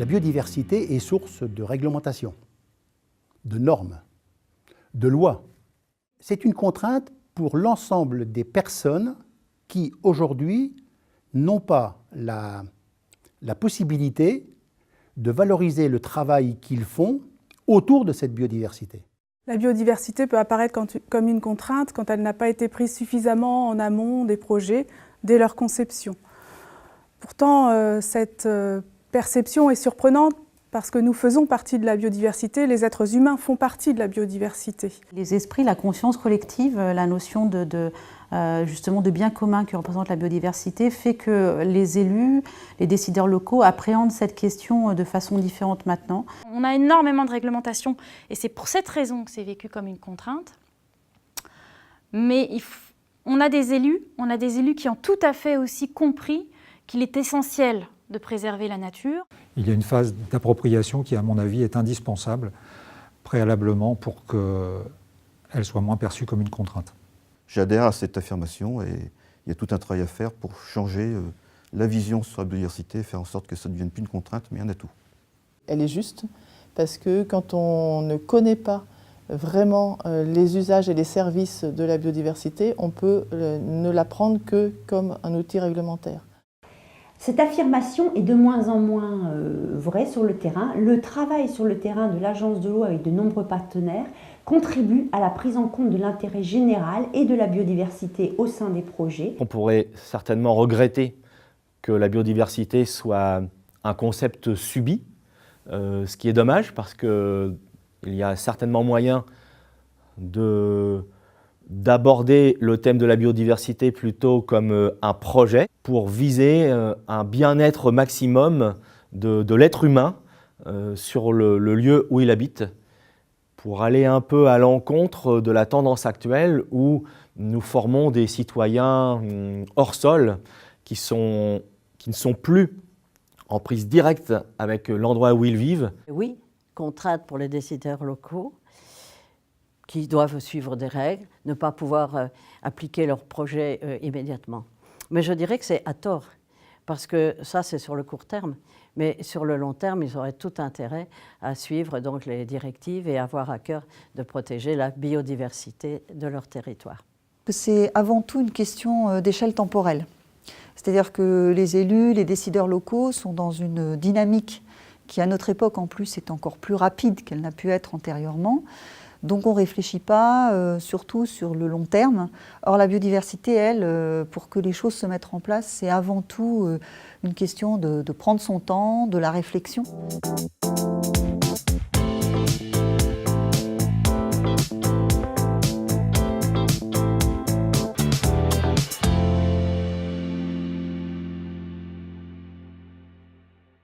biodiversité est source de réglementation, de normes, de lois. C'est une contrainte pour l'ensemble des personnes qui, aujourd'hui, n'ont pas la possibilité de valoriser le travail qu'ils font autour de cette biodiversité. La biodiversité peut apparaître comme une contrainte quand elle n'a pas été prise suffisamment en amont des projets dès leur conception. Pourtant, cette perception est surprenante parce que nous faisons partie de la biodiversité, les êtres humains font partie de la biodiversité. Les esprits, la conscience collective, la notion justement de bien commun que représente la biodiversité fait que les élus, les décideurs locaux appréhendent cette question de façon différente maintenant. On a énormément de réglementations et c'est pour cette raison que c'est vécu comme une contrainte. Mais on a des élus qui ont tout à fait aussi compris qu'il est essentiel de préserver la nature. Il y a une phase d'appropriation qui, à mon avis, est indispensable préalablement pour qu'elle soit moins perçue comme une contrainte. J'adhère à cette affirmation et il y a tout un travail à faire pour changer la vision sur la biodiversité et faire en sorte que ça ne devienne plus une contrainte, mais un atout. Elle est juste parce que quand on ne connaît pas vraiment les usages et les services de la biodiversité, on peut ne la prendre que comme un outil réglementaire. Cette affirmation est de moins en moins vraie sur le terrain. Le travail sur le terrain de l'Agence de l'eau avec de nombreux partenaires contribue à la prise en compte de l'intérêt général et de la biodiversité au sein des projets. On pourrait certainement regretter que la biodiversité soit un concept subi, ce qui est dommage parce qu'il y a certainement moyen d'aborder le thème de la biodiversité plutôt comme un projet pour viser un bien-être maximum de l'être humain sur le lieu où il habite, pour aller un peu à l'encontre de la tendance actuelle où nous formons des citoyens hors sol qui ne sont plus en prise directe avec l'endroit où ils vivent. Oui, contrainte pour les décideurs locaux qui doivent suivre des règles, ne pas pouvoir appliquer leur projet immédiatement. Mais je dirais que c'est à tort, parce que ça c'est sur le court terme, mais sur le long terme, ils auraient tout intérêt à suivre donc les directives et avoir à cœur de protéger la biodiversité de leur territoire. C'est avant tout une question d'échelle temporelle. C'est-à-dire que les élus, les décideurs locaux sont dans une dynamique qui à notre époque en plus est encore plus rapide qu'elle n'a pu être antérieurement. Donc on ne réfléchit pas surtout sur le long terme. Or la biodiversité, elle, pour que les choses se mettent en place, c'est avant tout une question de prendre son temps, de la réflexion.